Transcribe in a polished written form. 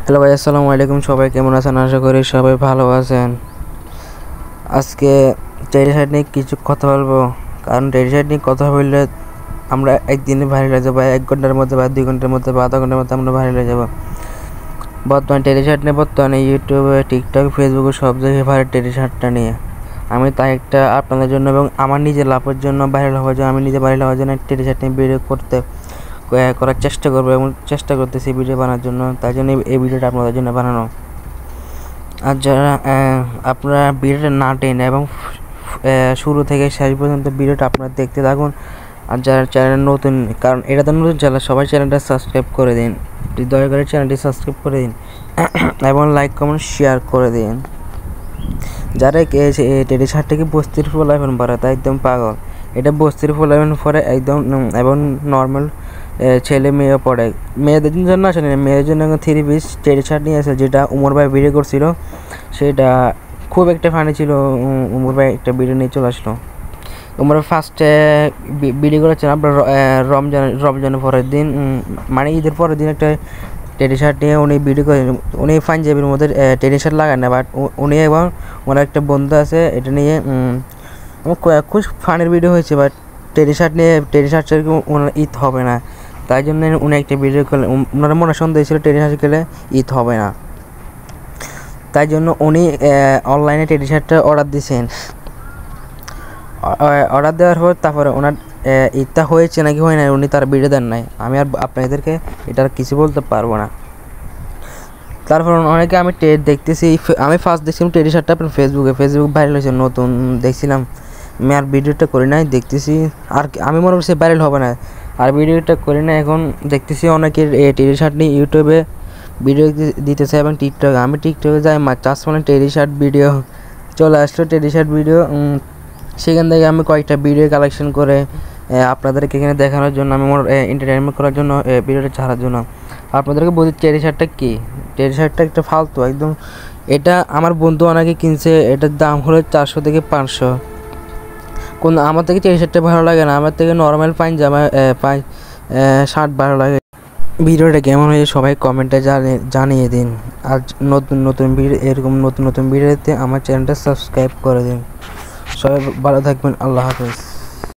Hello ভাই, আসসালামু আলাইকুম। সবাই কেমন আছেন? আশা করি সবাই ভালো আছেন। আজকে টেডি শার্ট নিয়ে কিছু কথা বলবো, কারণ টেডি শার্ট নিয়ে কথা বললে আমরা একদিনে ভাইরাল হয়ে যাবো, 1 ঘন্টার মধ্যে বা 2 ঘন্টার মধ্যে বা আধা ঘন্টার মধ্যে আমরা ভাইরাল হয়ে যাবো। বর্তমানে টেডি শার্ট নিয়ে ইউটিউবে, টিকটক, ফেসবুকে সব জায়গায় ভাইরাল টেডি শার্টটা নিয়ে। আমি তাই একটা আপনাদের জন্য এবং আমার নিজের লাভের জন্য, ভাইরাল হওয়ার জন্য, আমি নিজে ভাইরাল হওয়ার জন্য টেডি শার্ট নিয়ে ভিডিও করার চেষ্টা করবো এবং চেষ্টা করতেছি ভিডিও বানানোর জন্য। তাই জন্য এই ভিডিওটা আপনাদের জন্য বানানো। আর যারা আপনারা ভিডিওটা না টেনে এবং শুরু থেকে শেষ পর্যন্ত ভিডিওটা আপনারা দেখতে থাকুন। আর যারা চ্যানেল নতুন, কারণ এটা তো নতুন চ্যানেল, সবাই চ্যানেলটা সাবস্ক্রাইব করে দিন, দয়া করে চ্যানেলটি সাবস্ক্রাইব করে দিন এবং লাইক কমেন্ট শেয়ার করে দিন। যারা টেডি শার্টটাকে বস্তির ফোলাইফেন পরে তা একদম পাগল। এটা বস্তির ফোলাইফেন পরে একদম এবং নর্মাল ছেলে মেয়ে পড়ে। মেয়েদের জন্য আসলে মেয়েদের জন্য 3 পিস টেডি শার্ট নিয়ে আসে, যেটা উমর ভাই ভিডিও করছিল। সেটা খুব একটা ফানি ছিল। উমর ভাই একটা ভিডিও নিয়ে চলে আসলো। উমর ফার্স্টে ভিডিও করেছেন আপনার রমজানের পরের দিন, মানে ঈদের পরের দিন একটা টেডি শার্ট নিয়ে উনি ভিডিও করেন। উনি পাঞ্জাবির মধ্যে টেডি শার্ট লাগান না, বাট উনি এবং ওনার একটা বন্ধু আছে, এটা নিয়ে খুব ফানের ভিডিও হয়েছে। বাট টেডি শার্ট সেরকম ওনার ঈদ হবে না, তাই জন্য উনি একটা ভিডিও করলেন। ওনার মনে সন্দেহ ছিল টেডি শার্ট খেলে ঈদ হবে না, তাই জন্য উনি অনলাইনে টেডি শার্টটা অর্ডার দিয়েছেন। অর্ডার দেওয়ার পর তারপরে ওনার ঈদটা হয়েছে নাকি হয় না উনি তার ভিডিও দেন নাই। আমি আর আপনাদেরকে এটা কিছু বলতে পারবো না। তারপর অনেকে আমি দেখতেছি, আমি ফার্স্ট দেখছিলাম টেডি শার্টটা আপনার ফেসবুক ভাইরাল হয়েছে, নতুন দেখছিলাম। আমি আর ভিডিওটা করি নাই, দেখতেছি আর আমি মনে করছি ভাইরাল হবে না, আর ভিডিওটা করি না। এখন দেখতেছি অনেকের টেডি শার্ট নিয়ে ইউটিউবে ভিডিও দিতেছে এবং টিকটকে। আমি টিকটকে যাই, মানে টেডি শার্ট ভিডিও চলে আসলো, টেডি শার্ট ভিডিও। সেখান থেকে আমি কয়েকটা ভিডিও কালেকশন করে আপনাদেরকে এখানে দেখানোর জন্য, আমি আমার এন্টারটেনমেন্ট করার জন্য ভিডিওটা ছাড়ার জন্য আপনাদেরকে বলি টেডি শার্টটা কী। টেডি শার্টটা একটা ফালতু একদম। এটা আমার বন্ধু অনেকে কিনছে, এটার দাম হলো 400 থেকে 500। আমার থেকে টেডি শার্টটা ভালো লাগে না, আমার থেকে নর্মাল পায়জামা শার্ট ভালো লাগে। ভিডিওটা কেমন হয়েছে সবাই কমেন্টে জানিয়ে দিন। আর নতুন ভিডিও, এরকম নতুন ভিডিওতে আমার চ্যানেলটা সাবস্ক্রাইব করে দিন। সবাই ভালো থাকবেন। আল্লাহ হাফেজ।